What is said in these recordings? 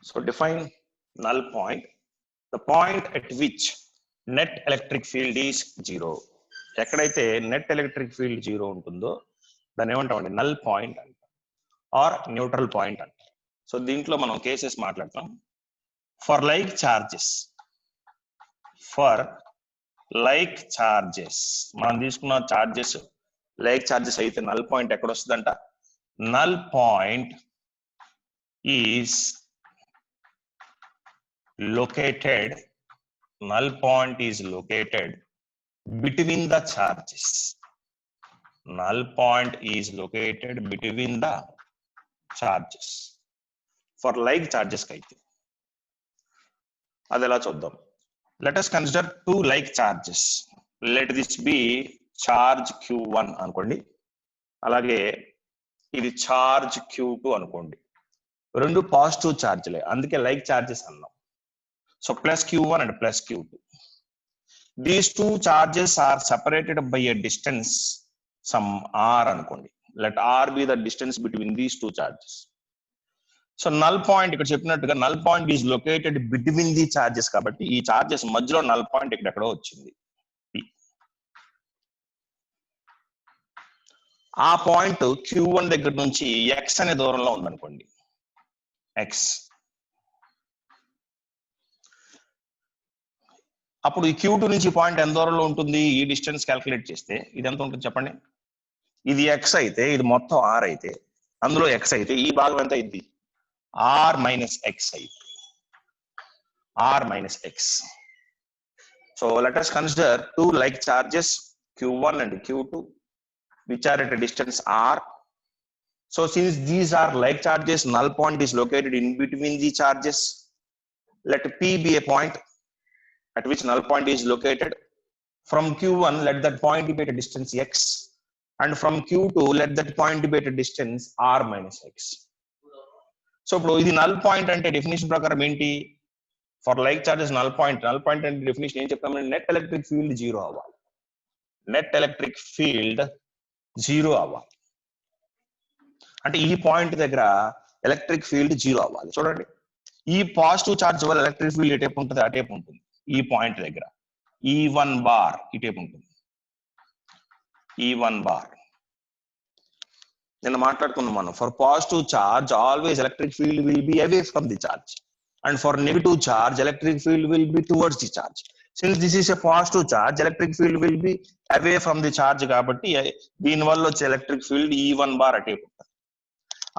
So define null point, the point at which net electric field is 0. ఎక్కడైతే net electric field 0 ఉంటుందో దాన్ని ఏమంటామండి null point అంట are neutral point అంట. So దీంట్లో మనం కేసెస్ మాట్లాడతాం. ఫర్ లైక్ చార్జెస్ మనం తీసుకున్న చార్జెస్ లైక్ చార్జెస్ అయితే నల్ పాయింట్ ఎక్కడ వస్తుందంట, null point is located between the charges. Null point is located between the charges. For like charges kaithe adela chuddam. Let us consider two like charges. Let this be charge q1 anukondi, alage ఇది charge q2 anukondi. రెండు positive చార్జ్లే, అందుకే like charges అన్నాం. So plus q1 and plus q2. These two charges are separated by a distance, some r anukondi. Let r be the distance between these two charges. So null point ikkada cheppinattuga null point is located between the charges kabatti ee charges madhyalo null point ikkada vachindi. ఆ point q1 దగ్గర నుంచి x అనే దూరంలో ఉందనుకోండి, x. అప్పుడు ఈ q2 నుంచి point ఎంత దూరంలో ఉంటుంది, ఈ డిస్టెన్స్ క్యాల్కులేట్ చేస్తే ఇది ఎంత ఉంటుంది చెప్పండి. ఇది x అయితే ఇది మొత్తం r అయితే అందులో x అయితే ఈ భాగం ఎంత అయింది, r మైనస్ x అయితే r minus x. So let us consider two like charges q1 and q2 which are at a distance r. So since these are like charges, null point is located in between the charges. Let p be a point at which null point is located. From q1 let that point be at a distance x, and from q2 let that point be at a distance r minus x. So ఇప్పుడు ఇది null point అంటే definition ప్రకారం ఏంటి, for like charges null point అంటే definition ఏం చెప్తామంటే net electric field 0 అవ్వాలి. Net electric field 0 అవ్వాలి అంటే ఈ పాయింట్ దగ్గర ఎలక్ట్రిక్ ఫీల్డ్ 0 అవ్వాలి. చూడండి, ఈ పాజిటివ్ చార్జ్ వల్ల ఎలక్ట్రిక్ ఫీల్డ్ ఎటేపు ఉంటుంది, అటేపు ఉంటుంది. ఈ పాయింట్ దగ్గర E1 బార్ ఇటేపు ఉంటుంది. E1 బార్ నిన్న మాట్లాడుకున్నాం మనం. For positive charge always electric field will be away from the charge, and for negative charge electric field will be towards the charge. Since this is a positive charge electric field will be away from the charge, కాబట్టి దీని వల్ల వచ్చే electric field E1 bar అటేపు ఉంటుంది.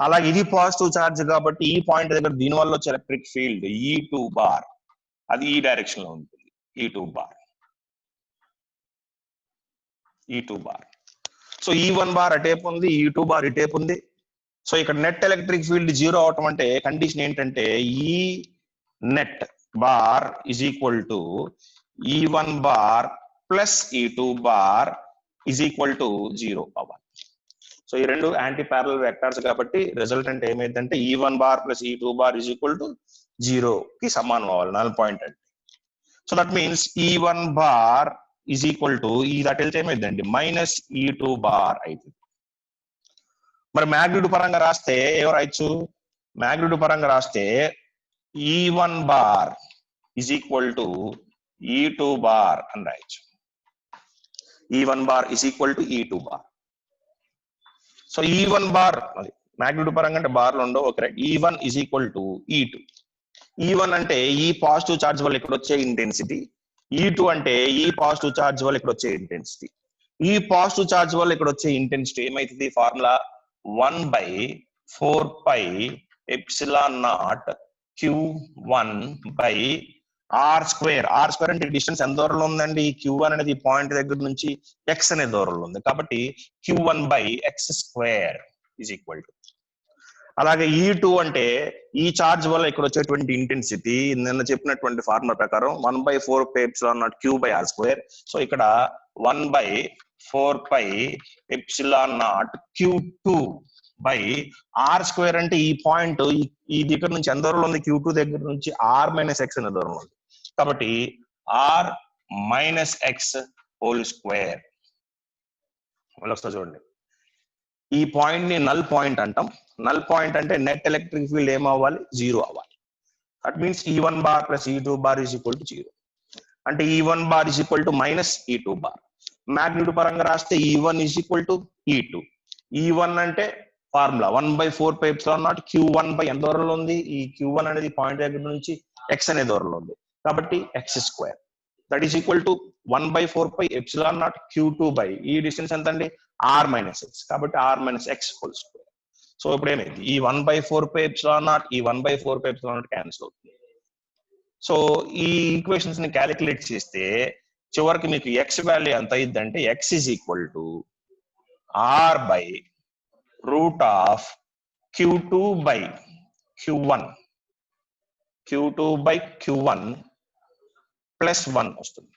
అలాగే ఇది positive charge కాబట్టి ఈ point దగ్గర దీని వల్ల వచ్చే ఎలక్ట్రిక్ ఫీల్డ్ E2 బార్ అది ఈ డైరెక్షన్ లో ఉంటుంది. E2 bar so E1 bar అటేపు ఉంది, E2 బార్ ఇటేపు ఉంది. సో ఇక్కడ నెట్ ఎలక్ట్రిక్ ఫీల్డ్ 0 అవటం అంటే కండిషన్ ఏంటంటే ఈ net bar is equal to E1 bar plus E2 bar is equal to 0 అవ్వాలి. సో ఈ రెండు యాంటీ ప్యారలల్ వెక్టార్స్ కాబట్టి రిజల్టెంట్ ఏమైందంటే E1 bar plus E2 bar is equal to 0 కి సమానం అవ్వాలి నల్ పాయింట్ అంటే. So that means E1 bar is equal to ఈ దట్ వెళ్తే ఏమైందండి మైనస్ E2 బార్ అవుతుంది. మరి మ్యాగ్నిట్యూడ్ పరంగా రాస్తే ఏమో రాయొచ్చు, మ్యాగ్నిట్యూడ్ పరంగా రాస్తే E1 bar is equal to E2 bar అని రాయొచ్చు. E1 bar is equal to E2 bar. So E1 bar magnitude పరంగా అంటే బార్లు ఉండవు, okay right. E1 is equal to E2. E1 అంటే ఈ పాజిటివ్ చార్జ్ వల్ల ఇక్కడ వచ్చే ఇంటెన్సిటీ, E2 అంటే ఈ పాజిటివ్ చార్జ్ వల్ల ఇక్కడ వచ్చే ఇంటెన్సిటీ. ఈ పాజిటివ్ చార్జ్ వల్ల ఇక్కడ వచ్చే ఇంటెన్సిటీ ఏమైతుంది, formula 1/4πε0 Q1 by R square. R square అంటే డిస్టెన్స్ ఎంత దూరంలో ఉందండి, Q1 అనేది పాయింట్ దగ్గర నుంచి x అనే దూరంలో ఉంది కాబట్టి Q1 by x square is equal to. అలాగే E2 అంటే ఈ చార్జ్ వల్ల ఇక్కడ వచ్చేటువంటి ఇంటెన్సిటీ నిన్న చెప్పినటువంటి ఫార్ములా ప్రకారం 1/4πε0 Q/r². సో ఇక్కడ 1/4πε0 Q2/r² అంటే ఈ పాయింట్ ఈ దగ్గర నుంచి ఎంత దూరంలో ఉంది? Q2 దగ్గర నుంచి r - x అనే దూరంలో ఉంది. కాబట్టి r - x హోల్ స్క్వేర్. వస్తా చూడండి, ఈ పాయింట్ ని నల్ పాయింట్ అంటాం. నల్ పాయింట్ అంటే నెట్ ఎలక్ట్రిక్ ఫీల్డ్ ఏమవ్వాలి? 0 అవ్వాలి. That means E1 bar plus E2 bar is equal to 0. అంటే E1 bar is equal to minus E2 bar. Magnitude పరంగా రాస్తే E1 is equal to E2. E1 అంటే formula 1/4πε0 Q1 by ఎంత దూరంలో ఉంది? ఈ Q1 అనేది పాయింట్ దగ్గర నుంచి x అనే దూరంలో ఉంది. కాబట్టి x². That is equal to 1/4πε0 Q2 by ఈ డిస్టెన్స్ ఎంత అండి? r - x. కాబట్టి r - x whole square. So ఇప్పుడు ఏమైంది? ఈ 1/4πε0 ఈ 1/4πε0 క్యాన్సిల్ అవుతుంది. సో ఈ ఈక్వేషన్స్ ని క్యాలిక్యులేట్ చేస్తే చివరికి మీకు x వాల్యూ ఎంత అయ్యింది అంటే x is equal to r by root of Q2 by Q1 plus 1 వస్తుంది.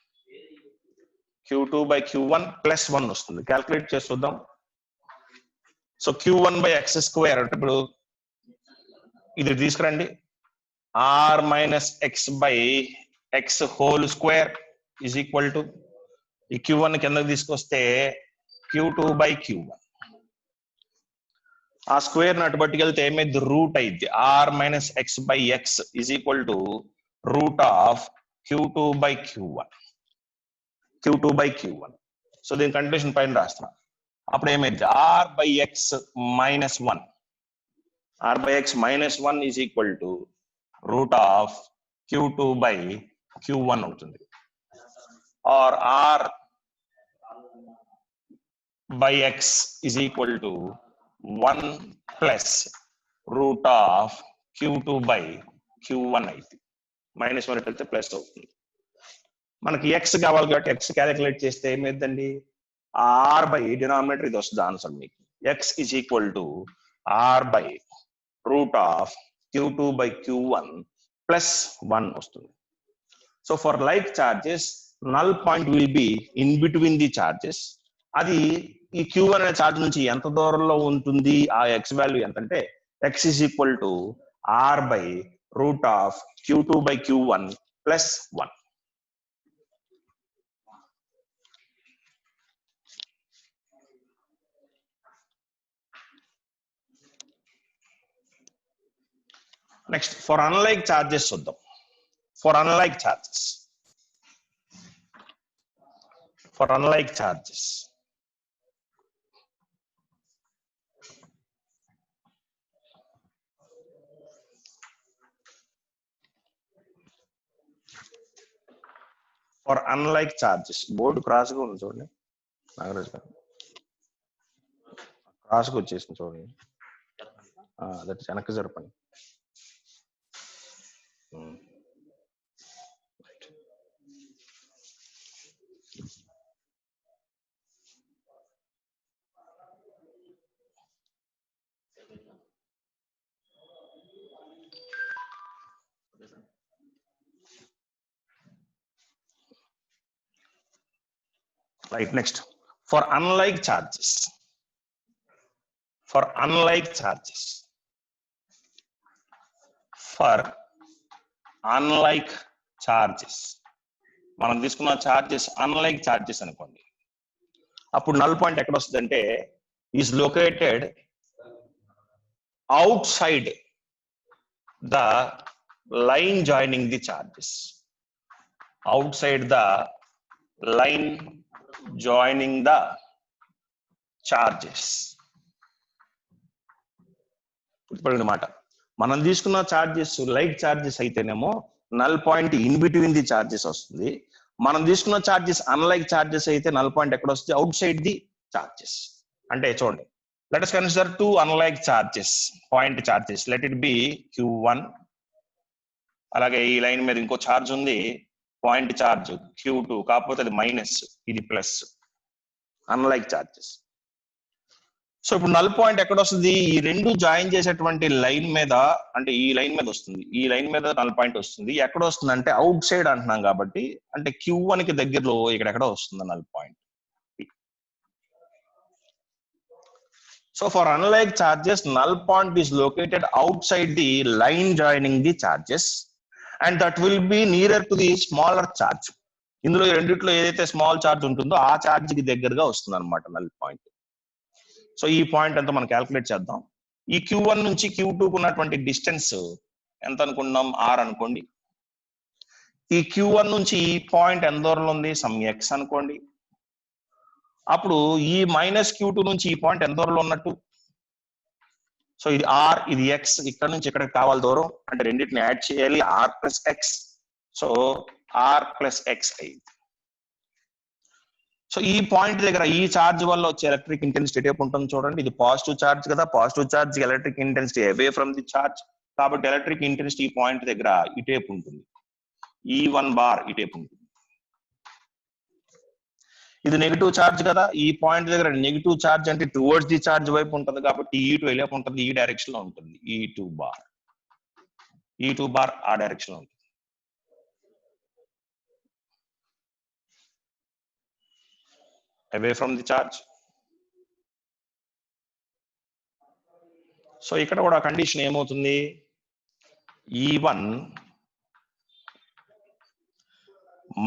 Q2 బై Q1 ప్లస్ 1 వస్తుంది. క్యాల్కులేట్ చేసి చూద్దాం. సో Q1/x² అంటే ఇప్పుడు ఇది తీసుకురండి. r - x/x whole square is equal to ఈ Q1 కిందకి తీసుకొస్తే Q2/Q1. ఆ స్క్వేర్ ని అటు పట్టుకెళ్తే ఏమైంది? రూట్ అయింది. r - x/x is equal to root of Q2/Q1. So దీని కండిషన్ పైన రాస్తున్నా. అప్పుడు ఏమైంది? r/x - 1. r/x - 1 is equal to root of Q2/Q1 అవుతుంది. Or r/x is equal to 1 plus root of Q2/Q1 అయితే -1 వెళ్తే ప్లస్ అవుతుంది. మనకి x కావాలి కాబట్టి x క్యాలిక్యులేట్ చేస్తే ఏమైందండి? r బై డినామినేటర్ ఇది వస్తుంది ఆన్సర్ మీకు. x is equal to r by root of Q2/Q1 plus 1 వస్తుంది. So for like charges null point will be in between the charges. అది ఈ Q1 అనే చార్జ్ నుంచి ఎంత దూరంలో ఉంటుంది? ఆ x వాల్యూ ఎంత అంటే x is equal to r by root of Q2/Q1 plus 1. Next for unlike charges చూద్దాం. ఫర్ అన్లైక్ చార్జెస్ బోర్డు క్రాస్గా ఉంది చూడండి. నాగరాజ్ గారు క్రాస్గా వచ్చేసింది చూడండి. దట్ వెనక్కి జరపండి. Right, next for unlike charges మనం తీసుకున్న చార్జెస్ అన్లైక్ చార్జెస్ అనుకోండి. అప్పుడు నల్ పాయింట్ ఎక్కడ వస్తుంది అంటే is located out side the line joining the charges. outside the line joining the charges. మాట మనం తీసుకున్న చార్జెస్ లైక్ చార్జెస్ అయితేనేమో null point in between the charges వస్తుంది. మనం తీసుకున్న చార్జెస్ అన్లైక్ చార్జెస్ అయితే నల్ పాయింట్ ఎక్కడ వస్తుంది? Out side the charges. అంటే చూడండి, let us consider two unlike charges, point charges. Let it be Q1. అలాగే ఈ లైన్ మీద ఇంకో చార్జ్ ఉంది, పాయింట్ చార్జ్ Q2, కాకపోతే అది మైనస్, ఇది ప్లస్. Unlike charges. సో ఇప్పుడు నల్ పాయింట్ ఎక్కడ వస్తుంది? ఈ రెండు జాయిన్ చేసేటువంటి లైన్ మీద, అంటే ఈ లైన్ మీద వస్తుంది. ఈ లైన్ మీద నల్ పాయింట్ వస్తుంది. ఎక్కడ వస్తుంది అంటే అవుట్ సైడ్ అంటున్నాం కాబట్టి, అంటే Q1 కి దగ్గరలో ఇక్కడ వస్తుంది null point. So for unlike charges, null point is located outside the line joining the charges, and that will be nearer to the smaller charge. ఇందులో రెండిట్లో ఏదైతే స్మాల్ చార్జ్ ఉంటుందో ఆ చార్జ్ కి దగ్గరగా వస్తుంది అనమాట నల్ పాయింట్. సో ఈ పాయింట్ అంతా మనం క్యాల్కులేట్ చేద్దాం. ఈ Q1 నుంచి Q2 కు ఉన్నటువంటి డిస్టెన్స్ ఎంత అనుకున్నాం? R అనుకోండి. ఈ Q1 నుంచి ఈ పాయింట్ ఎంత దూరంలో ఉంది? సమ్ X అనుకోండి. అప్పుడు ఈ మైనస్ Q2 నుంచి ఈ పాయింట్ ఎంత దూరంలో ఉన్నట్టు? సో ఇది R, ఇది X. ఇక్కడ నుంచి ఇక్కడికి కావాలి దూరం, అంటే రెండింటిని యాడ్ చేయాలి, R plus X. So R plus X అయింది. సో ఈ పాయింట్ దగ్గర ఈ చార్జ్ వల్ల వచ్చే ఎలక్ట్రిక్ ఇంటెన్సిటీ ఎటేపు ఉంటుంది చూడండి. ఇది పాజిటివ్ చార్జ్ కదా, positive charge electric intensity away from the charge. కాబట్టి ఎలక్ట్రిక్ ఇంటెన్సిటీ ఈ పాయింట్ దగ్గర ఇటేపు ఉంటుంది, E1 బార్ ఇటేపు ఉంటుంది. ఇది నెగిటివ్ చార్జ్ కదా, ఈ పాయింట్ దగ్గర నెగిటివ్ చార్జ్ అంటే టువర్డ్స్ ది చార్జ్ వైపు ఉంటుంది కాబట్టి E2 వెళ్ళేపు ఉంటుంది, ఈ డైరెక్షన్ లో ఉంటుంది. E2 బార్ ఆ డైరెక్షన్ లో ఉంటుంది. అవే ఫ్రమ్ ది చార్జ్. సో ఇక్కడ కూడా కండిషన్ ఏమవుతుంది? E1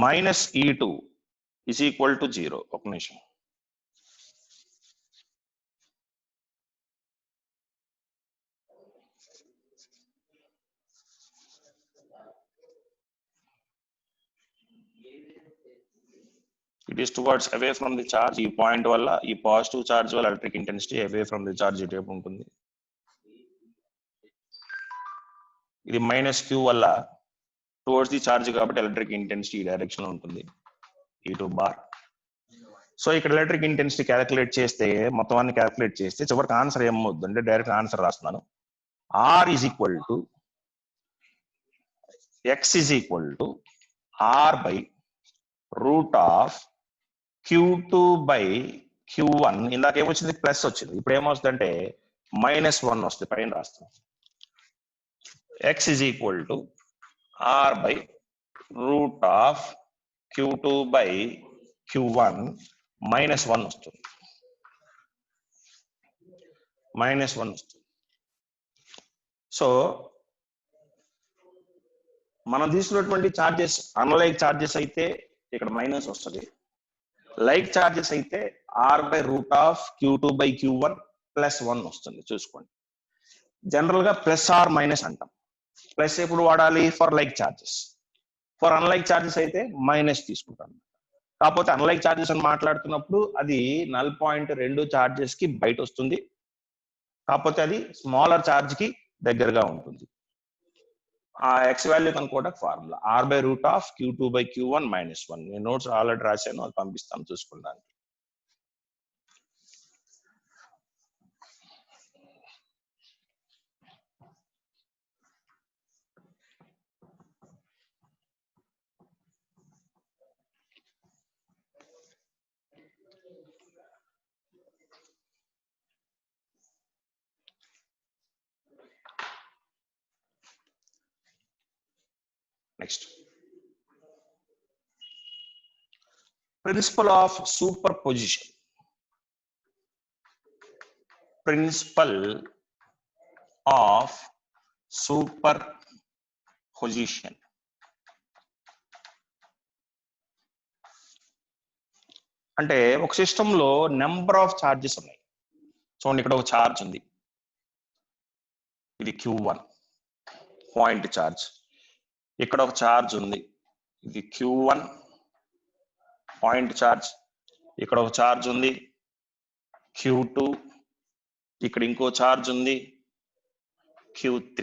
minus E2 is equal to 0. ఒక నిమిషం. It is towards away from the charge. ఈ పాయింట్ వల్ల, ఈ పాజిటివ్ చార్జ్ వల్ల electric intensity away from the charge ఇటేపు ఉంటుంది. ఇది మైనస్ Q వల్ల టువర్డ్స్ ది చార్జ్ కాబట్టి ఎలక్ట్రిక్ ఇంటెన్సిటీ ఈ డైరెక్షన్ లో ఉంటుంది, E2 బార్. సో ఇక్కడ ఎలక్ట్రిక్ ఇంటెన్సిటీ క్యాలిక్యులేట్ చేస్తే, మొత్తం అన్ని క్యాలిక్యులేట్ చేస్తే చివరికి ఆన్సర్ ఏమవుతుంది అంటే, డైరెక్ట్ ఆన్సర్ రాస్తున్నాను. R is equal to X is equal to R by root of Q2 by Q1. ఇందాక ఏమొచ్చింది? ప్లస్ వచ్చింది. ఇప్పుడు ఏమొస్తుంది అంటే -1 వస్తుంది. పైన రాస్తాం. X is equal to R by root of Q2 by Q1 -1 వస్తుంది. -1 వస్తుంది. సో మనం తీసుకున్నటువంటి చార్జెస్ అన్లైక్ చార్జెస్ అయితే ఇక్కడ మైనస్ వస్తుంది, లైక్ చార్జెస్ అయితే R by root of Q2 by Q1 +1 వస్తుంది. చూసుకోండి, జనరల్ గా ప్లస్ ఆర్ మైనస్ అంటాం. ప్లస్ ఎప్పుడు వాడాలి? For like charges. For unlike charges అయితే మైనస్ తీసుకుంటాను. కాకపోతే అన్లైక్ చార్జెస్ అని మాట్లాడుతున్నప్పుడు అది నల్ పాయింట్ రెండు చార్జెస్ కి బయట వస్తుంది, కాకపోతే అది స్మాలర్ చార్జ్ కి దగ్గరగా ఉంటుంది. ఆ ఎక్స్ వాల్యూ కనుక్కోవడానికి formula R by root of Q2 by Q1 -1. నేను నోట్స్ ఆల్రెడీ రాశాను, అది పంపిస్తాను చూసుకుంటాను. Next, principle of superposition. Principle of superposition అంటే ఒక సిస్టంలో నెంబర్ ఆఫ్ చార్జెస్ ఉన్నాయి. చూడండి, ఇక్కడ ఒక ఛార్జ్ ఉంది, ఇది Q1 పాయింట్ ఛార్జ్. ఇక్కడ ఒక ఛార్జ్ ఉంది, ఇది Q1 పాయింట్ ఛార్జ్. ఇక్కడ ఒక ఛార్జ్ ఉంది Q2. ఇక్కడ ఇంకో ఛార్జ్ ఉంది Q3.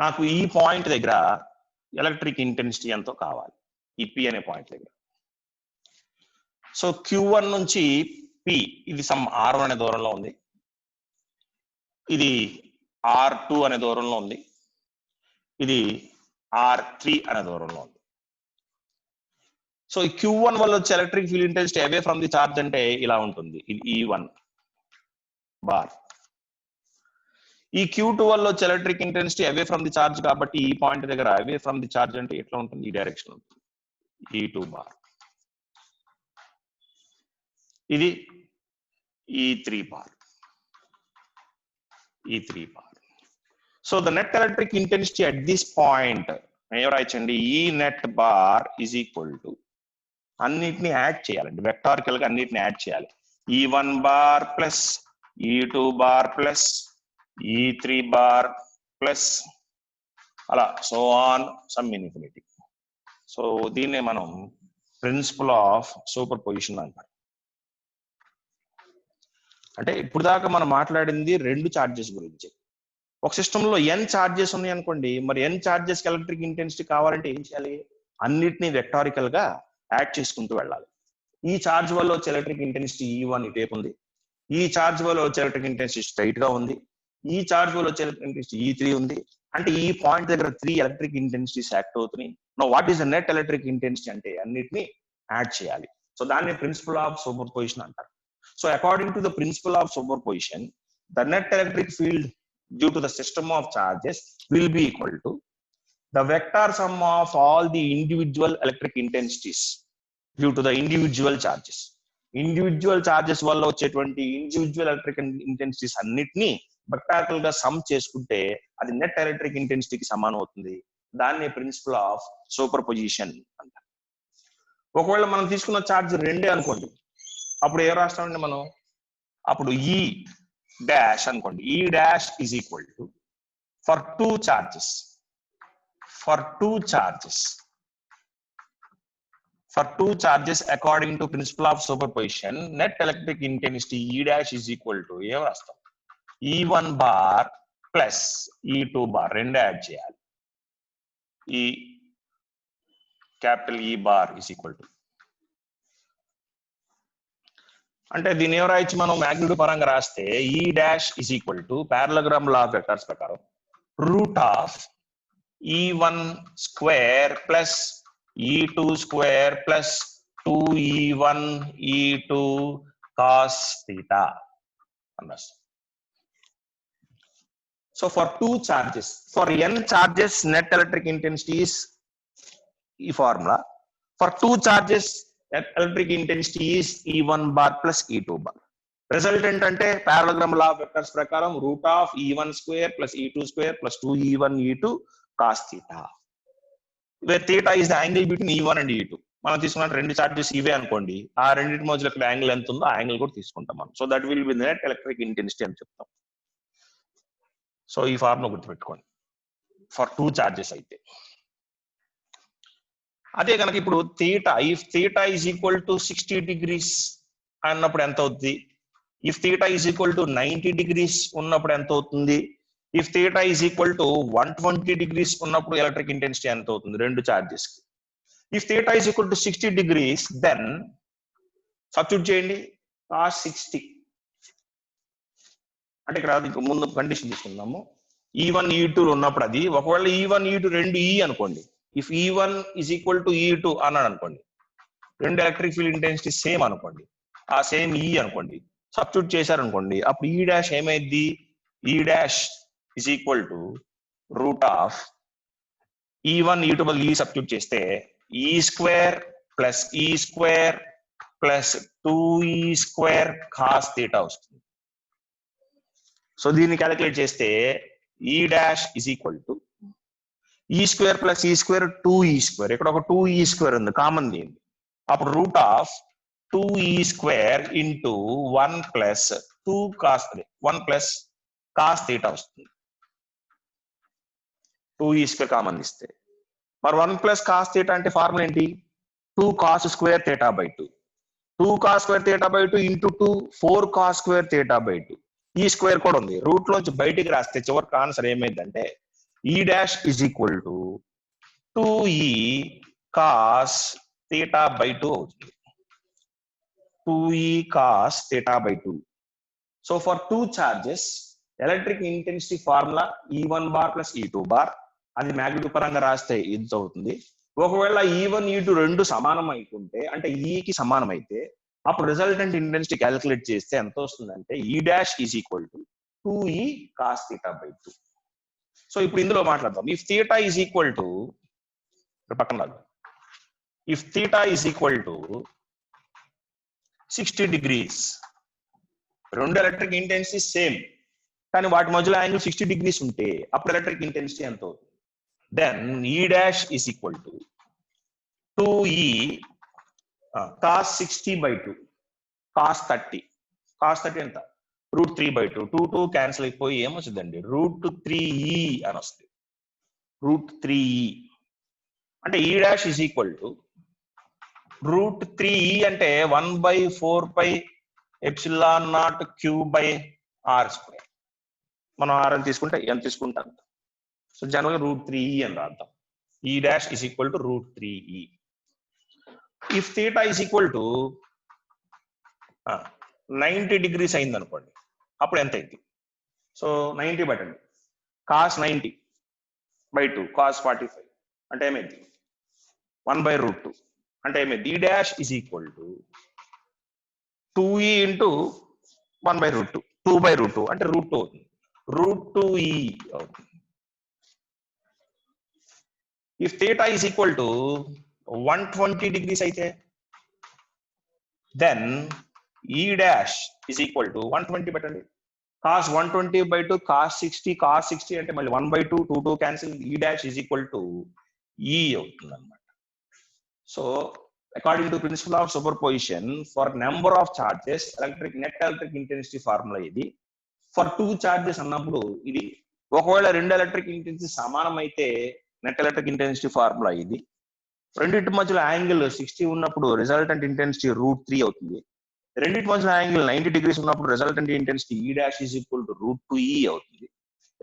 నాకు ఈ పాయింట్ దగ్గర ఎలక్ట్రిక్ ఇంటెన్సిటీ ఎంతో కావాలి, ఈ P అనే పాయింట్ దగ్గర. సో Q1 నుంచి P, ఇది సమ్ R1 అనే దూరంలో ఉంది, ఇది R2 అనే దూరంలో ఉంది, ఇది R3 అనే దూరంలో ఉంది. సో ఈ Q1 వల్ల వచ్చే electric field intensity away from the charge అంటే ఇలా ఉంటుంది, ఇది E1 బార్. ఈ Q2 వల్ల వచ్చే electric intensity away from the charge కాబట్టి ఈ పాయింట్ దగ్గర అవే ఫ్రమ్ ది చార్జ్ అంటే ఎట్లా ఉంటుంది, ఈ డైరెక్షన్ ఉంటుంది, E2 బార్. ఇది E3 bar, E3 bar. So the net electric intensity at this point రాయచ్చండి, E net bar is equal to, అన్నిటిని యాడ్ చేయాలండి, వెక్టారికల్ గా అన్నిటిని యాడ్ చేయాలి. E1 bar plus E2 bar plus E3 bar plus అలా so on sum infinity. So దీన్నే మనం principal of superposition అంటారు. అంటే ఇప్పుడు దాకా మనం మాట్లాడింది రెండు చార్జెస్ గురించి. ఒక సిస్టమ్ లో n చార్జెస్ ఉన్నాయి అనుకోండి, మరి n చార్జెస్ ఎలక్ట్రిక్ ఇంటెన్సిటీ కావాలంటే ఏం చేయాలి, అన్నిటినీ వెక్టారికల్ గా యాడ్ చేసుకుంటూ వెళ్ళాలి. ఈ చార్జ్ వల్ల వచ్చే ఎలక్ట్రిక్ ఇంటెన్సిటీ E1 ఇటేపు ఉంది, ఈ చార్జ్ వల్ల వచ్చే ఎలక్ట్రిక్ ఇంటెన్సిటీ స్ట్రైట్ గా ఉంది, ఈ చార్జ్ వల్ల వచ్చే ఎలక్ట్రిక్ ఇంటెన్సిటీ E3 ఉంది. అంటే ఈ పాయింట్ దగ్గర 3 ఎలక్ట్రిక్ ఇంటెన్సిటీస్ యాక్ట్ అవుతున్నాయి. No what is the net electric intensity అంటే అన్నిటిని యాడ్ చేయాలి. సో దాన్ని ప్రిన్సిపల్ ఆఫ్ సూపర్ పొజిషన్ అంటారు. So according to the principle of superposition, the net electric field due to the system of charges will be equal to the vector sum of all the individual electric intensities due to the individual charges. Individual charges వల్ల వచ్చేటువంటి individual electric intensities అన్నిటినీ వెక్టారికల్ గా some చేసుకుంటే అది net electric ఇంటెన్సిటీకి సమానం అవుతుంది. దాన్ని principle of superposition అంటారు. ఒకవేళ మనం తీసుకున్న ఛార్జ్ రెండే అనుకోండి, అప్పుడు ఏం రాస్తామండి మనం, అప్పుడు ఈ dash అనుకోండి, E dash is equal to for two charges according to principle of superposition, net electric intensity E dash is equal to ఏం రాస్తాం, E1 bar plus E2 bar రెండు యాడ్ చేయాలి. ఈ capital E bar is equal to, అంటే దీన్ని ఏం రాయొచ్చు మనం మ్యాగ్నిట్యూడ్ పరంగా రాస్తే E dash is equal to parallelogram law of vectors ప్రకారం root of E1 square plus E2 square plus 2E1 E2 cos theta అన్నారు. So for two charges, for n charges net electric intensity is ఈ formula, for two charges electric intensity is E1 bar plus E2 bar. Resultant అంటే parallelogram law of vectors ప్రకారం root of E1 square plus E2 square plus 2E1 E2 cos theta, where theta is the angle between E1 and E2. మనం తీసుకున్న రెండు charges ఇవే అనుకోండి, ఆ రెండింటి మధ్యలో ఇక్కడ యాంగిల్ ఎంత ఉందో ఆ యాంగిల్ కూడా తీసుకుంటాం మనం. So that will be net electric intensity అని చెప్తాం. సో ఈ ఫార్ములా గుర్తుపెట్టుకోండి ఫర్ టూ చార్జెస్ అయితే. అదే కనుక ఇప్పుడు theta, if theta is equal to 60 degrees అన్నప్పుడు ఎంత అవుతుంది, if theta is equal to 90 degrees ఉన్నప్పుడు ఎంత అవుతుంది, if theta is equal to 120 degrees ఉన్నప్పుడు ఎలక్ట్రిక్ ఇంటెన్సిటీ ఎంత అవుతుంది రెండు చార్జెస్ కి. If theta is equal to 60 degrees then substitute చేయండి cos 60. అంటే ఇక్కడ ముందు కండిషన్ తీసుకుందాము, E1 E2 ఉన్నప్పుడు అది, ఒకవేళ E1 E2 రెండు E అనుకోండి, if E1 is equal to E2 అన్నాడు అనుకోండి, రెండు ఎలక్ట్రిక్ ఫీల్డ్ ఇంటెన్సిటీ సేమ్ అనుకోండి, ఆ సేమ్ E అనుకోండి, సబ్స్టిట్యూట్ చేశారనుకోండి, అప్పుడు ఈ డాష్ ఏమైంది, ఈ dash is equal to root of E1 E2 బదులు E సబ్స్టిట్యూట్ చేస్తే E square plus E square plus 2E square cos theta వస్తుంది. సో దీన్ని క్యాలిక్యులేట్ చేస్తే ఈ డాష్ ఈజ్ ఈక్వల్ టు ఈ స్క్వేర్ ప్లస్ ఈ స్క్వేర్ 2E స్క్వేర్, ఇక్కడ ఒక 2E స్క్వేర్ ఉంది కామన్ దీన్ని, అప్పుడు root of 2E square into 1 plus 2 cos 1 plus cos theta వస్తుంది. 2E స్క్వేర్ కామన్ ఇస్తే మరి 1 ప్లస్ కాస్ థీటా అంటే ఫార్ములా ఏంటి, 2 cos square theta by 2, 2 cos square theta by 2 into 2 4 cos square theta by 2. ఈ square కూడా ఉంది, route లోంచి బయటికి రాస్తే చివరికి ఆన్సర్ ఏమైందంటే E dash is equal to 2E cos theta by 2 అవుతుంది, 2E cos theta by 2. So for two charges, electric intensity formula E1 bar plus E2 bar, అది మ్యాగ్నిట్యూడ్ పరంగా రాస్తే ఇంత అవుతుంది. ఒకవేళ E1 E2 రెండు సమానం అయికుంటే అంటే ఈకి సమానం అయితే అప్పుడు రిజల్టెంట్ ఇంటెన్సిటీ క్యాలిక్యులేట్ చేస్తే ఎంత వస్తుందంటే E dash is equal to 2E cos θ/2. సో ఇప్పుడు ఇందులో మాట్లాడదాం. If theta is equal to పక్కన రాదు, if theta is equal to 60 degrees, రెండు ఎలక్ట్రిక్ ఇంటెన్సిటీ సేమ్ కానీ వాటి మధ్యలో యాంగిల్ 60 degrees ఉంటే అప్పుడు ఎలక్ట్రిక్ ఇంటెన్సిటీ ఎంత అవుతుంది? దెన్ ఈ dash is equal to 2E cos 60/2 cos 30. cos 30 ఎంత? √3/2. 2 క్యాన్సిల్ అయిపోయి ఏమొచ్చిందండి? √3E అని వస్తుంది. √3E అంటే ఈ dash is equal to √3E అంటే 1/4πε0Q/r². మనం r అని తీసుకుంటే ఎంత తీసుకుంటాం? సో జనరల్గా √3E అని రాద్దాం. ఈ dash is equal to √3E. If theta is equal to 90 degrees అయింది అనుకోండి, అప్పుడు ఎంత అయింది? సో 90 బట్టండి, cos 90/2 cos 45 అంటే ఏమైంది? 1/√2 అంటే ఏమైంది? ఈ dash is equal to 2E into 1/√2 2/√2 అంటే √2 అవుతుంది. √2E అవుతుంది. If theta is equal to 120 degrees అయితే దెన్ ఈ డాష్ ఈజ్ ఈక్వల్ టు 120 పెట్టండి, cos 120/2 cos 60 cos 60 అంటే మళ్ళీ 1/2 2 క్యాన్సిల్, ఈ dash is equal to E అవుతుంది అనమాట. So according to principle of superposition for number of charges net electric intensity formula ఇది. For 2 charges అన్నప్పుడు ఇది. ఒకవేళ రెండు ఎలక్ట్రిక్ ఇంటెన్సిటీ సమానం అయితే నెట్ ఎలక్ట్రిక్ ఇంటెన్సిటీ ఫార్ములా ఇది. రెండింటి మధ్యలో యాంగిల్ 60 ఉన్నప్పుడు రిజల్టెంట్ ఇంటెన్సిటీ √3 అవుతుంది. రెండింటి మధ్యలో యాంగిల్ 90 degrees ఉన్నప్పుడు రిజల్టెంట్ ఇంటెన్సిటీ ఈ dash is equal to √2E అవుతుంది.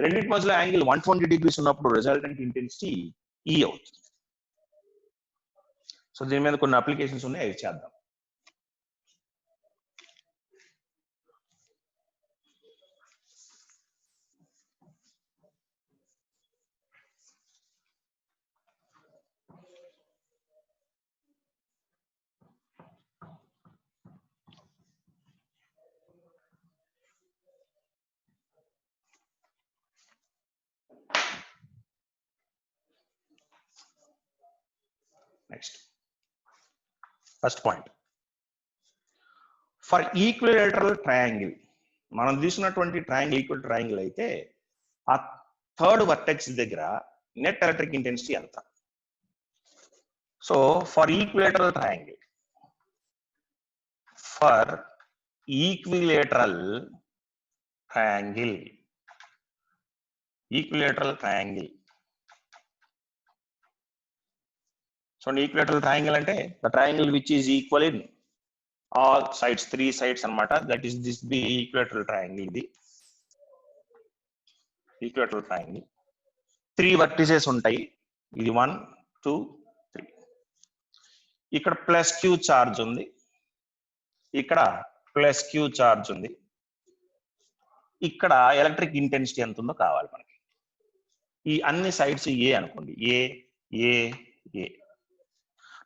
రెండింటి మధ్యలో యాంగిల్ 120 degrees ఉన్నప్పుడు రిజల్టెంట్ ఇంటెన్సిటీ E అవుతుంది. సో దీని మీద కొన్ని అప్లికేషన్స్ ఉన్నాయి, అవి చేద్దాం. Next first point, for equilateral triangle. మనం తీసుకున్నటువంటి ట్రయాంగిల్ ఈక్వల్ ట్రయాంగిల్ అయితే ఆ థర్డ్ వర్టెక్స్ దగ్గర నెట్ ఎలక్ట్రిక్ ఇంటెన్సిటీ ఎంత? So for equilateral triangle, for equilateral triangle, equilateral triangle. So equilateral triangle అంటే the triangle which is equal in all sides, 3 sides అన్నమాట. That is this the equilateral triangle. ఇది equilateral triangle. 3 vertices ఉంటాయి. ఇది 1 2 3. ఇక్కడ +Q charge ఉంది, ఇక్కడ +Q charge ఉంది. ఇక్కడ ఎలక్ట్రిక్ ఇంటెన్సిటీ ఎంత ఉందో కావాలి మనకి. ఈ అన్ని సైడ్స్ ఏ అనుకోండి, a a a.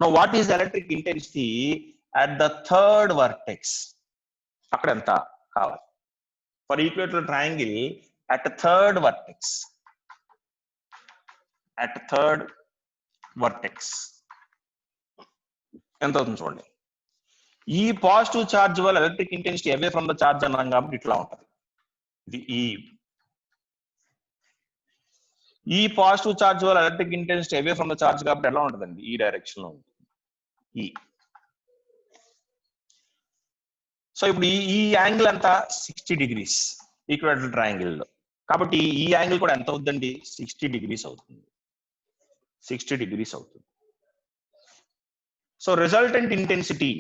Now what is electric intensity at the third vertex? అక్కడ ఎంత కావాలి? For equilateral triangle at the third vertex, at the third vertex ఎంత అవుతుంది చూడండి. ఈ పాజిటివ్ చార్జ్ వల్ల electric intensity away from the charge అన్నాం కాబట్టి ఇట్లా ఉంటుంది. ఇది ఈ పాజిటివ్ చార్జ్ వల్ల electric intensity away from the charge కాబట్టి ఎలా ఉంటుందండి? ఈ డైరెక్షన్ లో ఉంటుంది. సో ఇప్పుడు ఈ యాంగిల్ అంతా 60 degrees ఈక్విలేటరల్ ట్రయాంగిల్ లో, కాబట్టి ఈ యాంగిల్ కూడా ఎంత అవుతుందండి? 60 degrees అవుతుంది. 60 degrees అవుతుంది. సో రిజల్టెంట్ ఇంటెన్సిటీ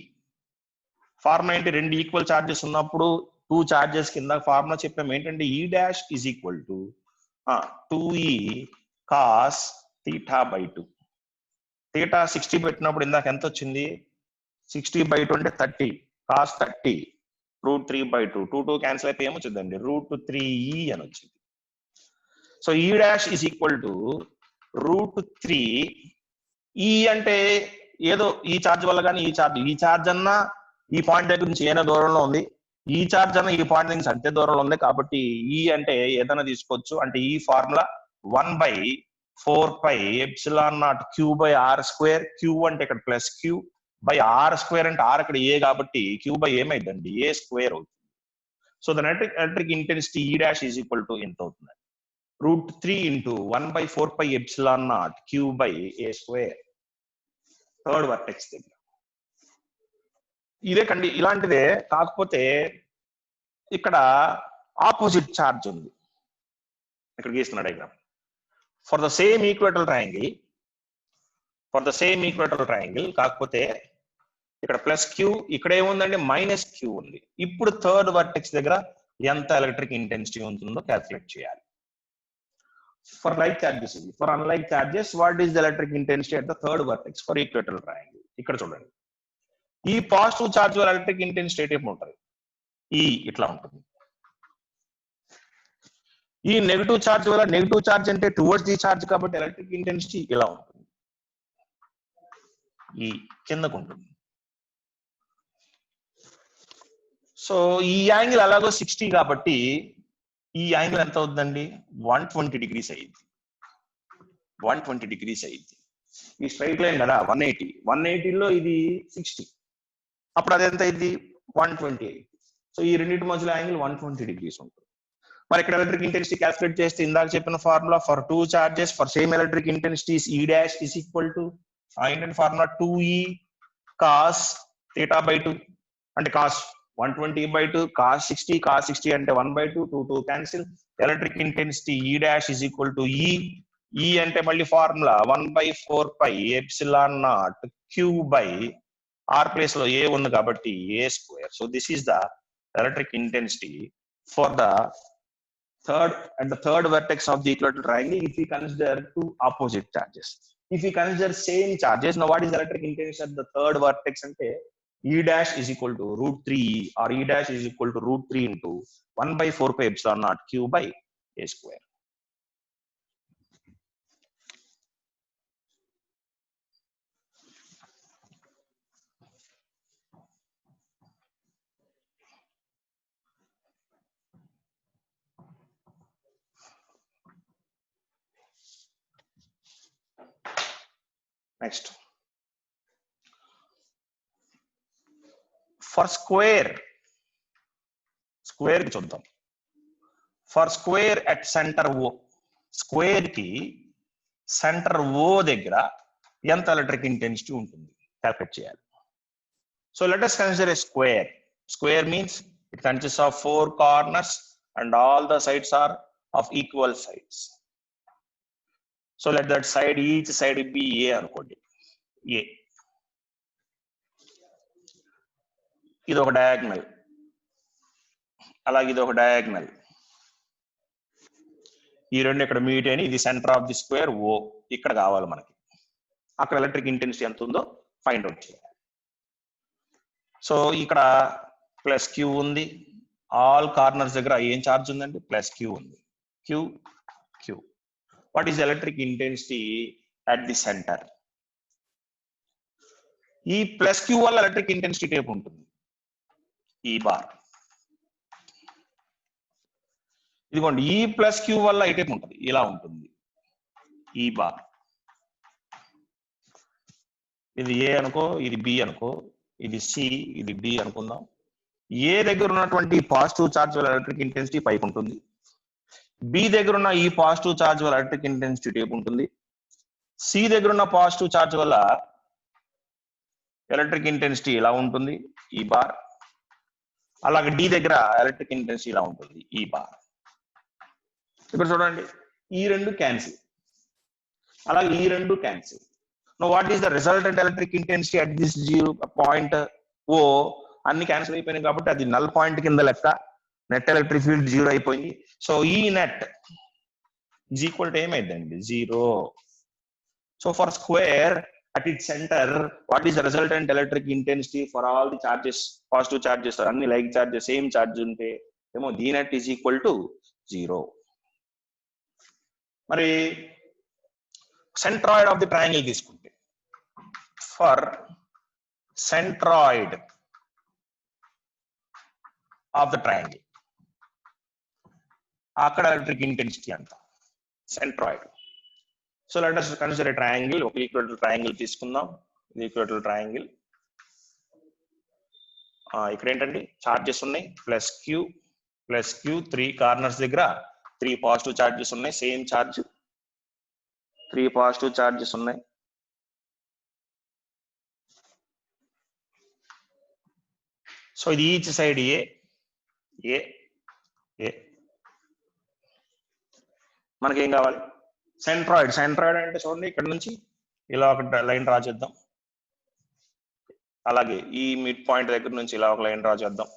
ఫార్ములా ఏంటి? రెండు ఈక్వల్ చార్జెస్ ఉన్నప్పుడు 2 చార్జెస్ కింద ఫార్ములా చెప్పాం ఏంటంటే E dash is equal to 2E cos θ/2. Theta 60 పెట్టినప్పుడు ఇందాక ఎంత వచ్చింది? 60/2 అంటే 30 cos 30 √3/2 2 క్యాన్సిల్ అయిపోయి ఏమొచ్చిందండి? √3E అని వచ్చింది. సో ఈ డాష్ ఈజ్ ఈక్వల్ టు √3 ఈ అంటే ఏదో ఈ ఛార్జ్ వల్ల కానీ ఈ ఛార్జ్ అన్నా ఈ పాయింట్ దగ్గర నుంచి ఏదైనా దూరంలో ఉంది, ఈ ఛార్జ్ అన్న ఈ పాయింట్ నుంచి అంతే దూరంలో ఉంది, కాబట్టి ఈ అంటే ఏదైనా తీసుకోవచ్చు. అంటే ఈ ఫార్ములా 1/4πε0 Q/r². Q అంటే ఇక్కడ ప్లస్ Q బై r² అంటే r ఇక్కడ ఏ కాబట్టి Q బై ఏమైందండి a² అవుతుంది. So the electric intensity E' is equal to ఎంత అవుతుంది? √3 × 1/4πε0 Q/a². థర్డ్ వర్టెక్స్ దగ్గర ఇదే కండి, ఇలాంటిదే. కాకపోతే ఇక్కడ ఆపోజిట్ ఛార్జ్ ఉంది. ఇక్కడ గీస్తున్న diagram for the same equilateral triangle, కాకపోతే ఇక్కడ ప్లస్ Q, ఇక్కడ ఏముందండి మైనస్ Q ఉంది. ఇప్పుడు థర్డ్ వర్టెక్స్ దగ్గర ఎంత ఎలక్ట్రిక్ ఇంటెన్సిటీ ఉంటుందో క్యాల్కులేట్ చేయాలి. ఫర్ లైక్ చార్జెస్ ఇది. For unlike charges what is the electric intensity at the third vertex for equilateral triangle? ఇక్కడ చూడండి, ఈ పాజిటివ్ చార్జ్ వల్ల ఎలక్ట్రిక్ ఇంటెన్సిటీ ఏమో ఉంటుంది, ఈ ఇట్లా ఉంటుంది. ఈ నెగిటివ్ చార్జ్ వల్ల, నెగిటివ్ చార్జ్ అంటే టువర్డ్స్ ది చార్జ్ కాబట్టి ఎలక్ట్రిక్ ఇంటెన్సిటీ ఇలా ఉంటుంది, ఈ కిందకు ఉంటుంది. సో ఈ యాంగిల్ అలాగో 60 కాబట్టి ఈ యాంగిల్ ఎంత అవుతుందండి? 120 degrees అయ్యింది. 120 degrees అయ్యింది. ఈ స్ట్రైట్ లైన్ కదా 180లో ఇది 60, అప్పుడు అది ఎంత అయింది? 120 అయింది. సో ఈ రెండింటి మధ్యలో యాంగిల్ 120 degrees ఉంటుంది. మరి ఇక్కడ ఎలక్ట్రిక్ ఇంటెన్సిటీ క్యాల్కులేట్ చేస్తే ఇందాక చెప్పిన formula for two charges for same electric intensities E' is equal to ఏంటంటే ఫార్ములా 2E cos θ/2 అంటే cos 120/2 cos 60 అంటే 1/2, 2 cancel. Electric intensity E' is equal to E అంటే మళ్ళీ ఫార్ములా 1/4πε0 Q/r ప్లేస్ లో ఏ ఉంది కాబట్టి a². So this is the electric intensity for the third vertex of the equilateral triangle if we consider two opposite charges. If we consider same charges, now what is the electric intensity at the third vertex? Ante E' is equal to √3E or E' is equal to √3 into 1/4πε0 Q/a². Next, for square కి చూద్దాం. For square at centre O, square కి centre O దగ్గర ఎంత electric intensity ఉంటుంది calculate చేయాలి. So let us consider a square. Square means it consists of 4 corners and all the sides are of equal sides. So let that side, each side be A అనుకోండి. A ఇది ఒక diagonal, అలాగే ఇది ఒక diagonal. ఈ రెండు ఇక్కడ meet అని, ఇది centre of the square O. ఇక్కడ కావాలి మనకి. అక్కడ ఎలక్ట్రిక్ ఇంటెన్సిటీ ఎంత ఉందో ఫైండ్ అవుట్ చేయాలి. సో ఇక్కడ ప్లస్ Q ఉంది. ఆల్ కార్నర్స్ దగ్గర ఏం ఛార్జ్ ఉందండి? ప్లస్ Q ఉంది. Q. What is electric intensity at the centre? ఈ ప్లస్ Q వల్ల ఎలక్ట్రిక్ ఇంటెన్సిటీ టైప్ ఉంటుంది, ఈ బార్. ఇదిగోండి, ఈ ప్లస్ Q వల్ల ఈ టైప్ ఉంటుంది, ఇలా ఉంటుంది ఈ బార్. ఇది A అనుకో, ఇది B అనుకో, ఇది C, ఇది D అనుకుందాం. ఏ దగ్గర ఉన్నటువంటి పాజిటివ్ చార్జ్ వల్ల ఎలక్ట్రిక్ ఇంటెన్సిటీ పైకి ఉంటుంది. బి దగ్గర ఉన్న ఈ పాజిటివ్ చార్జ్ వల్ల ఎలక్ట్రిక్ ఇంటెన్సిటీ టైప్ ఉంటుంది. సి దగ్గర ఉన్న పాజిటివ్ చార్జ్ వల్ల ఎలక్ట్రిక్ ఇంటెన్సిటీ ఇలా ఉంటుంది, ఈ బార్. అలాగే డి దగ్గర ఎలక్ట్రిక్ ఇంటెన్సిటీ ఇలా ఉంటుంది, ఈ బార్. ఇప్పుడు చూడండి, ఈ రెండు క్యాన్సిల్, అలాగే ఈ రెండు cancel. No what is the resultant electric intensity at this point O? అన్ని క్యాన్సిల్ అయిపోయినాయి కాబట్టి అది నల్ పాయింట్ కింద లెక్క. నెట్ ఎలక్ట్రిక్ ఫీల్డ్ 0 అయిపోయింది. సో ఈ నెట్ ఈజ్ ఈక్వల్ టు ఏమైందండి? 0. So for square at its center, what is the resultant electric intensity for all the charges, positive charges, అన్ని లైక్ చార్జెస్, సేమ్ చార్జ్ ఉంటే ఏమో d net is equal to 0. మరి centroid of the triangle తీసుకుంటే for centroid of the triangle. అక్కడ electric intensity అంత centroid. So let us consider a triangle. ఒక ఈక్వేటరల్ triangle తీసుకుందాం. ఇది ఈక్వేటరల్ ట్రయాంగిల్. ఇక్కడ ఏంటండి చార్జెస్ ఉన్నాయి ప్లస్ క్యూ 3 కార్నర్స్ దగ్గర 3 పాజిటివ్ చార్జెస్ ఉన్నాయి. సేమ్ చార్జ్ 3 పాజిటివ్ చార్జెస్ ఉన్నాయి. సో ఇది ఈచ్ సైడ్ ఏ మనకేం కావాలి సెంట్రాయిడ్ అంటే చూడండి ఇక్కడ నుంచి ఇలా ఒక లైన్ డ్రా చేద్దాం. అలాగే ఈ మిడ్ పాయింట్ దగ్గర నుంచి ఇలా ఒక లైన్ డ్రా చేద్దాం.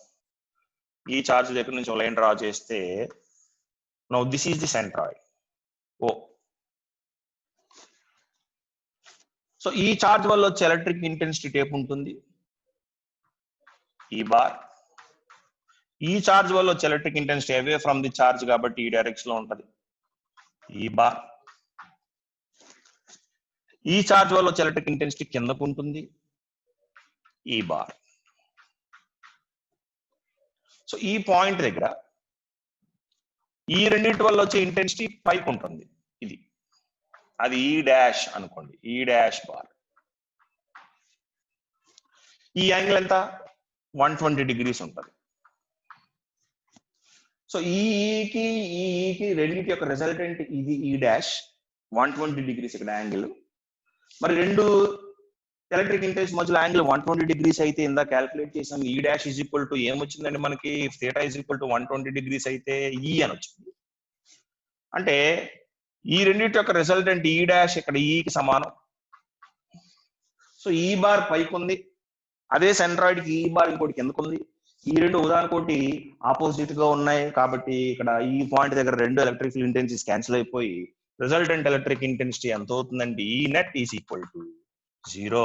ఈ చార్జ్ దగ్గర నుంచి ఒక లైన్ డ్రా చేస్తే now this is the centroid O. So ఈ చార్జ్ వల్ల వచ్చే ఎలక్ట్రిక్ ఇంటెన్సిటీ టేప్ ఉంటుంది ఈ బార్. ఈ చార్జ్ వల్ల వచ్చే electric intensity away from the charge కాబట్టి ఈ డైరెక్షన్ లో ఉంటది ఈ బార్. ఈ చార్జ్ వల్ల వచ్చే ఎలక్ట్రిక్ ఇంటెన్సిటీ కిందకు ఉంటుంది ఈ బార్. సో ఈ పాయింట్ దగ్గర ఈ రెండింటి వల్ల వచ్చే ఇంటెన్సిటీ పైకి ఉంటుంది ఇది, అది ఈ డాష్ అనుకోండి, ఈ డాష్ బార్. ఈ యాంగిల్ ఎంత 120 డిగ్రీస్ ఉంటుంది. సో ఈకి రెండింటి యొక్క రిజల్టెంట్ ఇది ఈ డాష్ 120 డిగ్రీస్ ఇక్కడ యాంగిల్. మరి రెండు ఎలక్ట్రిక్ ఇంటెన్సిటీ మధ్యలో యాంగిల్ 120 డిగ్రీస్ అయితే ఇందా క్యాల్కులేట్ చేసాం. ఈ డాష్ ఈజ్ ఈక్వల్ టు ఏమొచ్చిందండి మనకి, theta is equal to 120 degrees అయితే ఈ అని వచ్చింది. అంటే ఈ రెండింటి యొక్క రిజల్టెంట్ ఈ డాష్ ఇక్కడ ఈకి సమానం. సో ఈ బార్ పైకి ఉంది, అదే సెంట్రాయిడ్ కి ఈ బార్ ఇంకోటి కిందకు ఉంది. ఈ రెండు ఉదాహరణకోటి ఆపోజిట్ గా ఉన్నాయి కాబట్టి ఇక్కడ ఈ పాయింట్ దగ్గర రెండు ఎలక్ట్రిక్ ఇంటెన్సిటీస్ క్యాన్సిల్ అయిపోయి రిజల్టెంట్ ఎలక్ట్రిక్ ఇంటెన్సిటీ ఎంత అవుతుందండి, ఈ net is equal to 0.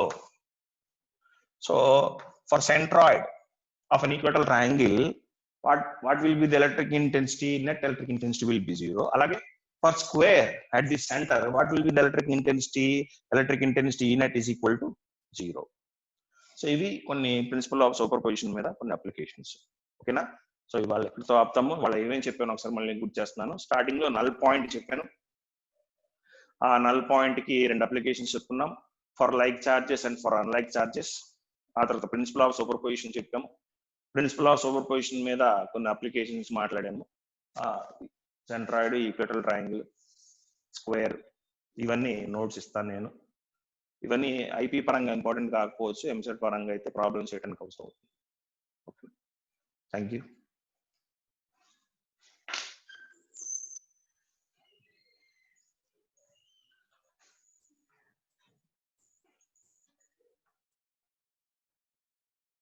So for centroid of an equilateral triangle, what will be the electric intensity? Net electric intensity will be 0. Alage for square at the center, what will be the electric intensity? Electric intensity E net is equal to 0. So ఇవి కొన్ని principal of super position మీద కొన్ని applications. ఓకేనా? So ఇవాళ ఎక్కడితో ఆపుతాము. వాళ్ళు ఏమేమి చెప్పాను ఒకసారి మళ్ళీ గుర్తు చేస్తున్నాను. స్టార్టింగ్ లో నల్ పాయింట్ చెప్పాను. ఆ నల్ పాయింట్ కి 2 అప్లికేషన్స్ చెప్పుకున్నాం, for like charges and for unlike charges. ఆ తర్వాత ప్రిన్సిపల్ ఆఫ్ సూపర్ పొజిషన్ చెప్పాము. ప్రిన్సిపల్ ఆఫ్ సూపర్ పొజిషన్ మీద కొన్ని అప్లికేషన్స్ మాట్లాడాము. సెంట్రాయిడ్, ఈక్వేటరల్ ట్రయాంగిల్, స్క్వేర్, ఇవన్నీ నోట్స్ ఇస్తాను నేను. ఇవన్నీ ఐపీ పరంగా ఇంపార్టెంట్ కాకపోవచ్చు, ఎంసెట్ పరంగా అయితే ప్రాబ్లమ్స్ చేయడానికి అవసరం అవుతుంది. Okay, thank you.